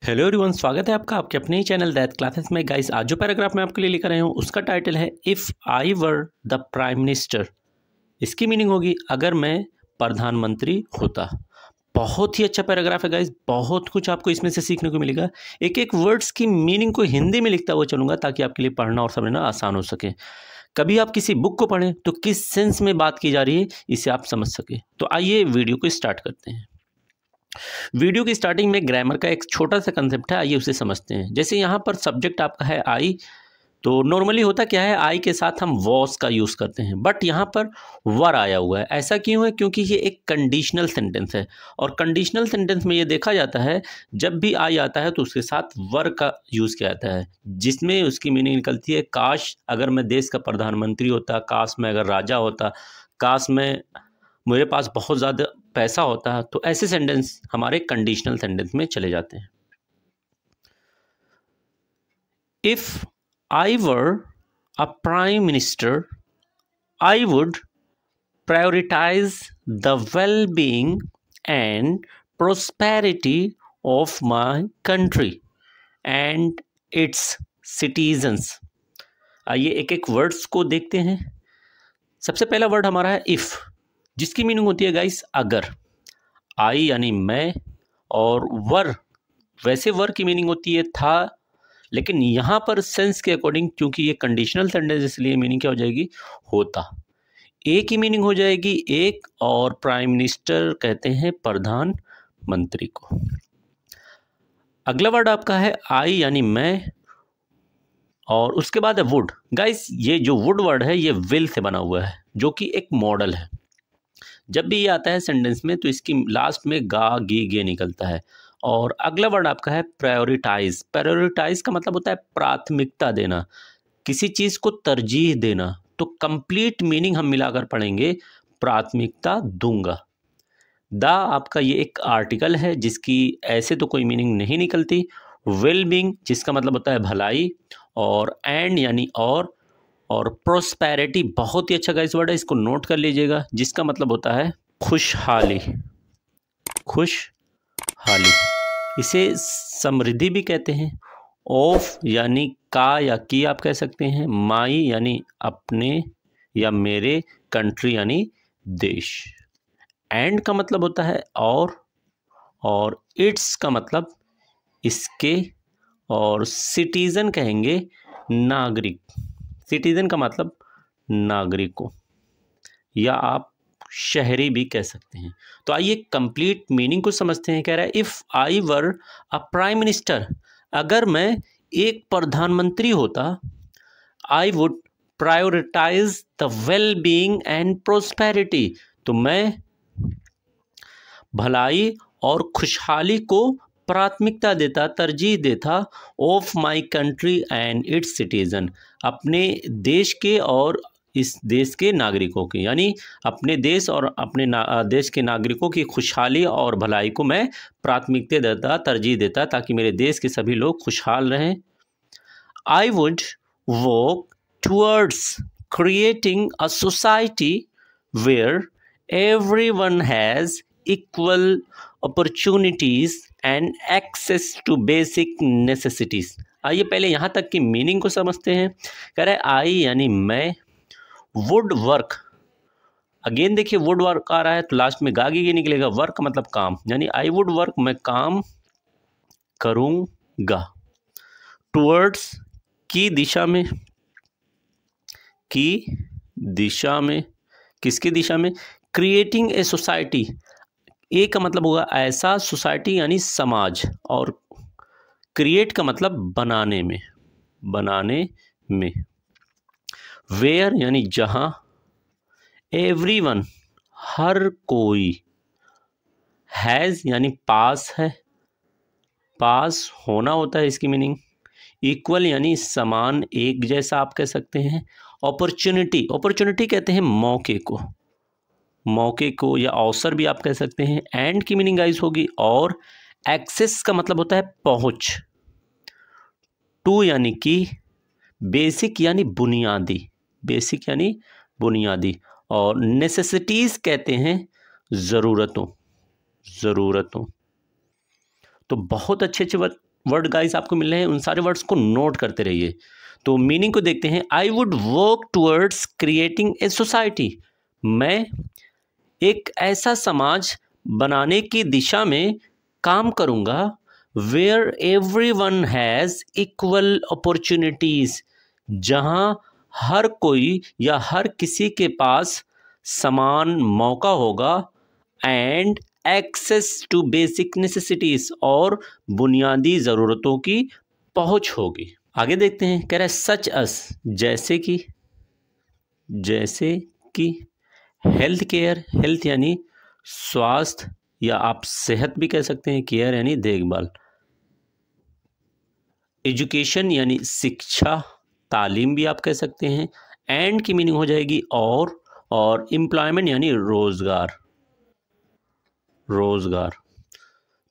Hello everyone, स्वागत है आपका आपके अपने ही चैनल दैट क्लासेस में। गाइस, आज जो पैराग्राफ मैं आपके लिए लेकर आया हूँ उसका टाइटल है if I were the prime minister. इसकी मीनिंग होगी अगर मैं प्रधानमंत्री होता। बहुत ही अच्छा पैराग्राफ है गाइस, बहुत कुछ आपको इसमें से सीखने को मिलेगा। एक एक वर्ड्स की मीनिंग को हिंदी में लिखता हुआ चलूँगा ताकि आपके लिए पढ़ना और समझना आसान हो सके। कभी आप किसी बुक को पढ़ें तो किस सेंस में बात की जा रही है इसे आप समझ सके। तो आइए वीडियो को स्टार्ट करते हैं। वीडियो की स्टार्टिंग में ग्रामर का एक छोटा सा कंसेप्ट है, आइए उसे समझते हैं। जैसे यहाँ पर सब्जेक्ट आपका है आई, तो नॉर्मली होता क्या है, आई के साथ हम वॉस का यूज़ करते हैं, बट यहाँ पर वर आया हुआ है। ऐसा क्यों है? क्योंकि ये एक कंडीशनल सेंटेंस है और कंडीशनल सेंटेंस में ये देखा जाता है जब भी आई आता है तो उसके साथ वर का यूज़ किया जाता है, जिसमें उसकी मीनिंग निकलती है काश अगर मैं देश का प्रधानमंत्री होता, काश मैं अगर राजा होता, काश मैं मेरे पास बहुत ज़्यादा पैसा होता है। तो ऐसे सेंटेंस हमारे कंडीशनल सेंटेंस में चले जाते हैं। If I were a prime minister I would prioritise the well being and prosperity of my country and its citizens. आइए एक एक वर्ड्स को देखते हैं। सबसे पहला वर्ड हमारा है इफ़, जिसकी मीनिंग होती है गाइस अगर। आई यानी मैं, और वर, वैसे वर की मीनिंग होती है था, लेकिन यहाँ पर सेंस के अकॉर्डिंग क्योंकि ये कंडीशनल सेंटेंस इसलिए मीनिंग क्या हो जाएगी, होता। ए की मीनिंग हो जाएगी एक, और प्राइम मिनिस्टर कहते हैं प्रधानमंत्री को। अगला वर्ड आपका है आई यानी मैं, और उसके बाद है वुड। गाइस, ये जो वुड वर्ड है ये विल से बना हुआ है, जो कि एक मॉडल है। जब भी ये आता है सेंटेंस में तो इसकी लास्ट में गा गी गे निकलता है। और अगला वर्ड आपका है प्रायोरिटाइज। प्रायोरिटाइज का मतलब होता है प्राथमिकता देना, किसी चीज़ को तरजीह देना। तो कंप्लीट मीनिंग हम मिलाकर पढ़ेंगे, प्राथमिकता दूंगा। द आपका ये एक आर्टिकल है जिसकी ऐसे तो कोई मीनिंग नहीं निकलती। वेल बीइंग जिसका मतलब होता है भलाई, और एंड यानी और प्रोस्पेरिटी बहुत ही अच्छा गाइस वर्ड है, इसको नोट कर लीजिएगा, जिसका मतलब होता है खुशहाली। खुशहाली, इसे समृद्धि भी कहते हैं। ऑफ यानी का या की आप कह सकते हैं। माई यानी अपने या मेरे, कंट्री यानी देश। एंड का मतलब होता है और इट्स का मतलब इसके, और सिटीज़न कहेंगे नागरिक। सिटीज़न का मतलब नागरिकों, या आप शहरी भी कह सकते हैं। तो आइए कंप्लीट मीनिंग को समझते हैं। कह रहा है if I were a prime minister, अगर मैं एक प्रधानमंत्री होता, I would prioritise the well being and prosperity, तो मैं भलाई और खुशहाली को प्राथमिकता देता, तरजीह देता, of my country and it's citizen, अपने देश के और इस देश के नागरिकों की, यानी अपने देश और अपने देश के नागरिकों की खुशहाली और भलाई को मैं प्राथमिकता देता, तरजीह देता, ताकि मेरे देश के सभी लोग खुशहाल रहें। I would work towards creating a society where everyone has equal opportunities and access to basic necessities। आइए पहले यहाँ तक की मीनिंग को समझते हैं। कह रहे हैं आई यानी मैं, वुड वर्क, अगेन देखिए वुड वर्क आ रहा है तो लास्ट में गागी की निकलेगा, वर्क मतलब काम, यानी आई वुड वर्क, मैं काम करूँगा। टूवर्ड्स की दिशा में, की दिशा में, किसकी दिशा में, क्रिएटिंग ए सोसाइटी, ए का मतलब होगा ऐसा, सोसाइटी यानी समाज, और क्रिएट का मतलब बनाने में, बनाने में। वेयर यानी जहाँ, एवरीवन हर कोई, हैज़ यानी पास है, पास होना होता है इसकी मीनिंग। इक्वल यानी समान, एक जैसा आप कह सकते हैं। अपॉर्चुनिटी, अपॉर्चुनिटी कहते हैं मौके को, मौके को या अवसर भी आप कह सकते हैं। एंड की मीनिंग गाइस होगी और। एक्सेस का मतलब होता है पहुंच। टू यानी कि, बेसिक यानी बुनियादी, बेसिक यानी बुनियादी, और नेसेसिटीज कहते हैं ज़रूरतों, ज़रूरतों। तो बहुत अच्छे अच्छे वर्ड गाइस आपको मिल रहे हैं, उन सारे वर्ड्स को नोट करते रहिए। तो मीनिंग को देखते हैं। I would work towards creating a society, मैं एक ऐसा समाज बनाने की दिशा में काम करूंगा, where everyone has equal opportunities, जहां हर कोई या हर किसी के पास समान मौका होगा, and access to basic necessities, और बुनियादी ज़रूरतों की पहुंच होगी। आगे देखते हैं, कह रहा है सच अस, जैसे कि हेल्थ केयर, हेल्थ यानी स्वास्थ्य या आप सेहत भी कह सकते हैं, केयर यानी देखभाल, एजुकेशन यानी शिक्षा तालीम भी आप कह सकते हैं, एंड की मीनिंग हो जाएगी और एम्प्लॉयमेंट यानी रोजगार।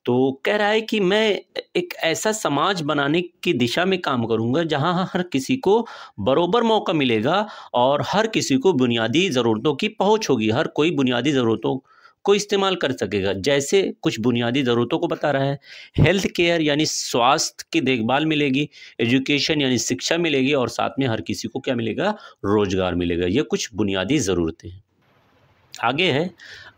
तो कह रहा है कि मैं एक ऐसा समाज बनाने की दिशा में काम करूंगा जहां हर किसी को बराबर मौका मिलेगा और हर किसी को बुनियादी ज़रूरतों की पहुंच होगी, हर कोई बुनियादी ज़रूरतों को इस्तेमाल कर सकेगा। जैसे कुछ बुनियादी ज़रूरतों को बता रहा है, हेल्थ केयर यानी स्वास्थ्य की देखभाल मिलेगी, एजुकेशन यानी शिक्षा मिलेगी, और साथ में हर किसी को क्या मिलेगा, रोजगार मिलेगा। ये कुछ बुनियादी ज़रूरतें हैं। आगे है,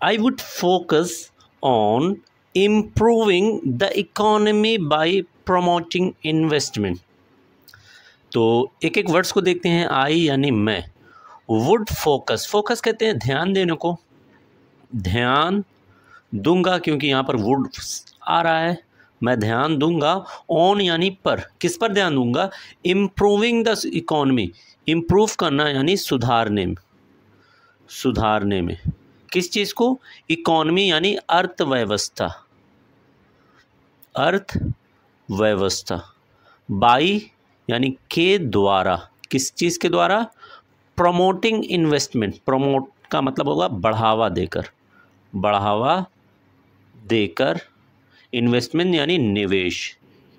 I would focus on improving the economy bye promoting investment. तो एक एक वर्ड्स को देखते हैं। आई यानी मैं, वुड फोकस कहते हैं ध्यान देने को, ध्यान दूंगा क्योंकि यहाँ पर वुड आ रहा है, मैं ध्यान दूंगा। ऑन यानी पर, किस पर ध्यान दूंगा, इम्प्रूविंग द इकोनॉमी, इम्प्रूव करना यानी सुधारने में किस चीज़ को, इकोनॉमी यानी अर्थव्यवस्था, बाई यानी के द्वारा, किस चीज़ के द्वारा, प्रमोटिंग इन्वेस्टमेंट, प्रमोट का मतलब होगा बढ़ावा देकर, इन्वेस्टमेंट यानी निवेश,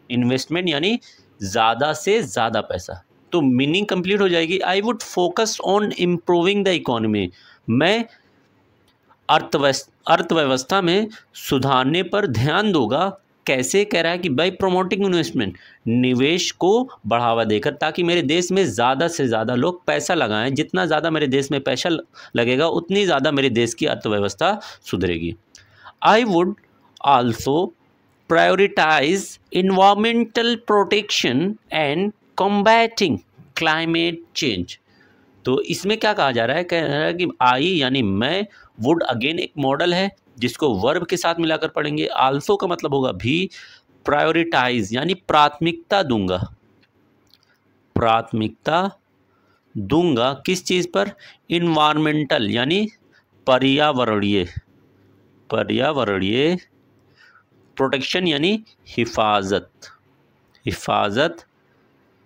इन्वेस्टमेंट यानी ज़्यादा से ज़्यादा पैसा। तो मीनिंग कंप्लीट हो जाएगी, I would focus on improving the economy, मैं अर्थव्यवस्था में सुधारने पर ध्यान दूंगा। कैसे, कह रहा है कि बाय प्रमोटिंग इन्वेस्टमेंट, निवेश को बढ़ावा देकर, ताकि मेरे देश में ज़्यादा से ज़्यादा लोग पैसा लगाएं। जितना ज़्यादा मेरे देश में पैसा लगेगा उतनी ज़्यादा मेरे देश की अर्थव्यवस्था सुधरेगी। I would also prioritise environmental protection and combating climate change. तो इसमें क्या कहा जा रहा है, कह रहा है कि आई यानी मैं, वुड अगेन एक मॉडल है जिसको वर्ब के साथ मिलाकर पढ़ेंगे, आल्सो का मतलब होगा भी, प्रायोरिटाइज यानी प्राथमिकता दूंगा किस चीज़ पर, इन्वायरमेंटल यानी पर्यावरणीय, प्रोटेक्शन यानी हिफाजत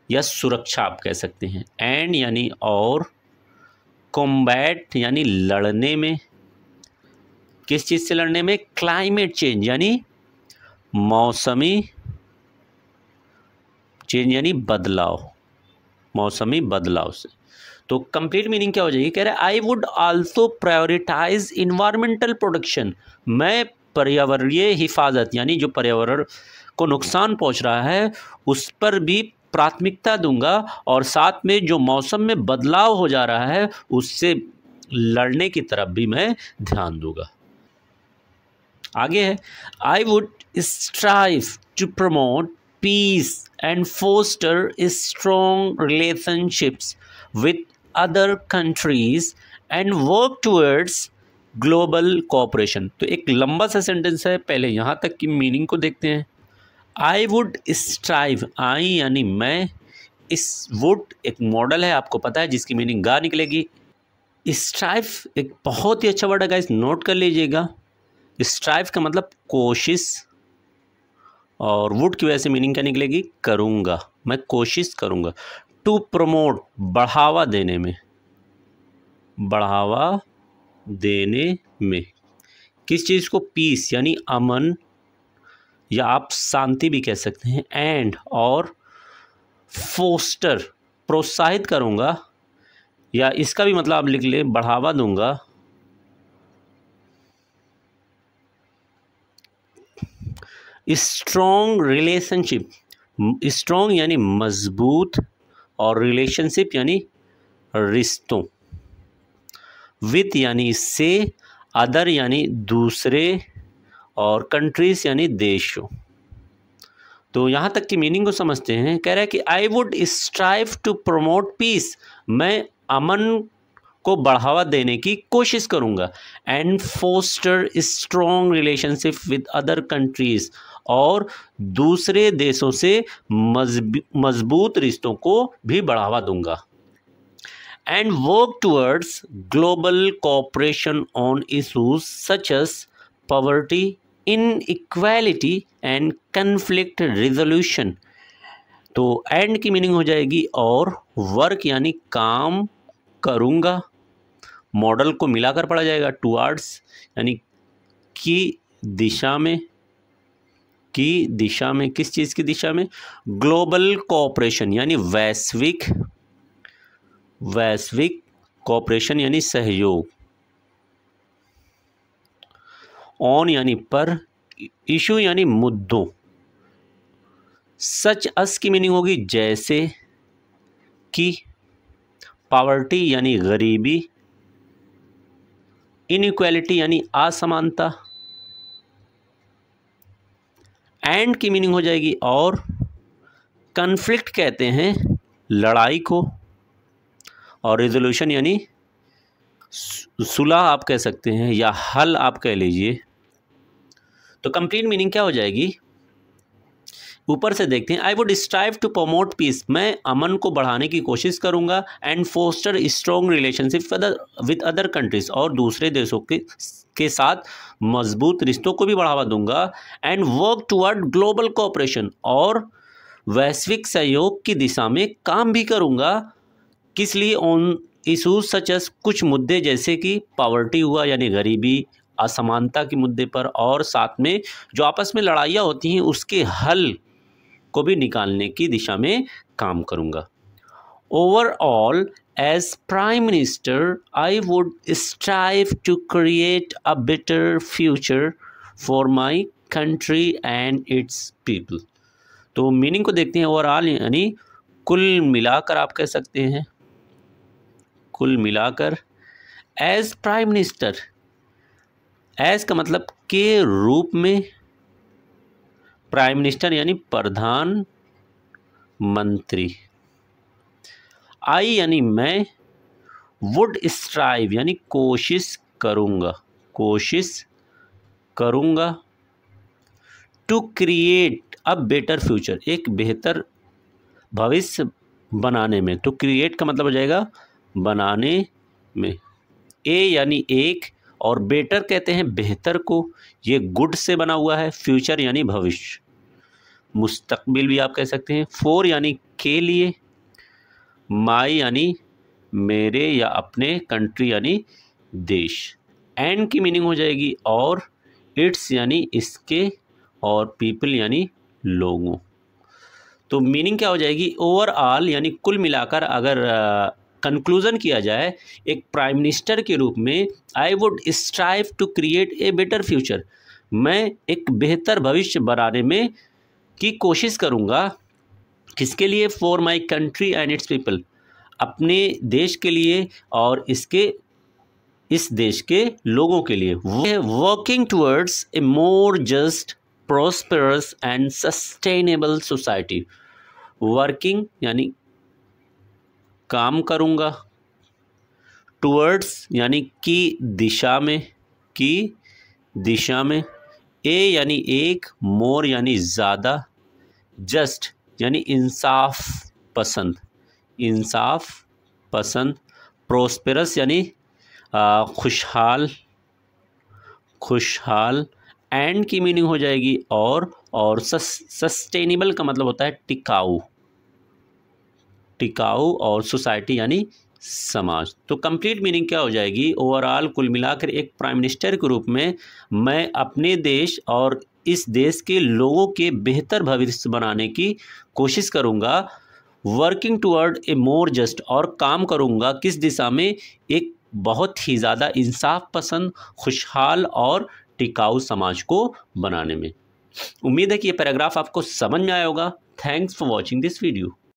या सुरक्षा आप कह सकते हैं, एंड यानी और, कॉम्बैट यानी लड़ने में, किस चीज़ से लड़ने में, क्लाइमेट चेंज यानी मौसमी बदलाव से। तो कंप्लीट मीनिंग क्या हो जाएगी, कह रहे हैं I would also prioritise environmental protection, मैं पर्यावरणीय हिफाजत यानी जो पर्यावरण को नुकसान पहुंच रहा है उस पर भी प्राथमिकता दूंगा, और साथ में जो मौसम में बदलाव हो जा रहा है उससे लड़ने की तरफ भी मैं ध्यान दूंगा। आगे है, I would strive to promote peace and foster strong relationships with other countries and work towards global cooperation. तो एक लंबा सा सेंटेंस है, पहले यहाँ तक की मीनिंग को देखते हैं। आई वुड स्ट्राइव, आई यानी मैं, इस वुड एक मॉडल है आपको पता है जिसकी मीनिंग गा निकलेगी। स्ट्राइव एक बहुत ही अच्छा वर्ड है गाइस, नोट कर लीजिएगा। स्ट्राइव का मतलब कोशिश, और वुड की वजह से मीनिंग क्या निकलेगी, करूँगा, मैं कोशिश करूँगा। टू प्रमोट बढ़ावा देने में किस चीज़ को, पीस यानी अमन या आप शांति भी कह सकते हैं, एंड और फोस्टर प्रोत्साहित करूँगा, या इसका भी मतलब आप लिख लें बढ़ावा दूंगा, स्ट्रॉन्ग रिलेशनशिप स्ट्रॉन्ग यानी मजबूत, और रिलेशनशिप यानी रिश्तों, विथ यानी इससे, अदर यानी दूसरे, और कंट्रीज यानी देशों। तो यहाँ तक की मीनिंग को समझते हैं। कह रहा है कि I would strive to promote peace, मैं अमन को बढ़ावा देने की कोशिश करूँगा, and foster strong relationship with other countries, और दूसरे देशों से मजबूत रिश्तों को भी बढ़ावा दूंगा, and work towards global cooperation on issues such as poverty, inequality and conflict resolution. तो एंड की मीनिंग हो जाएगी और, वर्क यानी काम करूँगा, मॉडल को मिलाकर पढ़ा जाएगा, टुवर्ड्स यानी की दिशा में, की दिशा में, किस चीज़ की दिशा में, ग्लोबल कोऑपरेशन यानी वैश्विक, वैश्विक कोऑपरेशन यानी सहयोग, ऑन यानी पर, इशू यानी मुद्दों, सच अस की मीनिंग होगी जैसे कि, पॉवर्टी यानी गरीबी, इनइक्वालिटी यानी असमानता, एंड की मीनिंग हो जाएगी और, कन्फ्लिक्ट कहते हैं लड़ाई को, और रिजोल्यूशन यानी सुलह आप कह सकते हैं या हल आप कह लीजिए। तो कंप्लीट मीनिंग क्या हो जाएगी, ऊपर से देखते हैं। I would strive to promote peace, मैं अमन को बढ़ाने की कोशिश करूंगा, and foster strong relationship with other countries, और दूसरे देशों के साथ मजबूत रिश्तों को भी बढ़ावा दूंगा, and work toward global cooperation, और वैश्विक सहयोग की दिशा में काम भी करूंगा। किस लिए, ऑन इशूज सच एज, कुछ मुद्दे जैसे कि पॉवर्टी हुआ यानी गरीबी, असमानता के मुद्दे पर, और साथ में जो आपस में लड़ाइयाँ होती हैं उसके हल को भी निकालने की दिशा में काम करूंगा। Overall as prime minister I would strive to create a better future for my country and its people. तो मीनिंग को देखते हैं। ओवरऑल यानी कुल मिलाकर आप कह सकते हैं, कुल मिलाकर। एज प्राइम मिनिस्टर, एज का मतलब के रूप में, प्राइम मिनिस्टर यानी प्रधान मंत्री, आई यानी मैं, वुड स्ट्राइव यानी कोशिश करूंगा, कोशिश करूंगा, to create a better future, एक बेहतर भविष्य बनाने में। तो क्रिएट का मतलब हो जाएगा बनाने में, ए यानी एक, और बेटर कहते हैं बेहतर को, ये गुड से बना हुआ है, फ्यूचर यानी भविष्य, मुस्तकबिल भी आप कह सकते हैं। फोर यानी के लिए, माई यानी मेरे या अपने, कंट्री यानी देश, एंड की मीनिंग हो जाएगी और, इट्स यानी इसके, और पीपल यानी लोगों। तो मीनिंग क्या हो जाएगी, ओवरऑल यानी कुल मिलाकर अगर कंक्लूजन किया जाए एक प्राइम मिनिस्टर के रूप में, I would strive to create a better future, मैं एक बेहतर भविष्य बनाने में की कोशिश करूँगा। किसके लिए, for my country and its people, अपने देश के लिए और इस देश के लोगों के लिए। Working towards a more just, prosperous and sustainable society, working यानी काम करूँगा, टुवर्ड्स यानी की दिशा में, की दिशा में, ए यानी एक, मोर यानी ज़्यादा, जस्ट यानी इंसाफ पसंद, इंसाफ पसंद, प्रोस्पेरस यानी खुशहाल, खुशहाल, एंड की मीनिंग हो जाएगी और सस्टेनेबल का मतलब होता है टिकाऊ, टिकाऊ, और सोसाइटी यानी समाज। तो कंप्लीट मीनिंग क्या हो जाएगी, ओवरऑल कुल मिलाकर एक प्राइम मिनिस्टर के रूप में मैं अपने देश और इस देश के लोगों के बेहतर भविष्य बनाने की कोशिश करूंगा, वर्किंग टुवर्ड ए मोर जस्ट, और काम करूंगा किस दिशा में, एक बहुत ही ज़्यादा इंसाफ पसंद, खुशहाल और टिकाऊ समाज को बनाने में। उम्मीद है कि ये पैराग्राफ आपको समझ में आया होगा। Thanks for watching this video.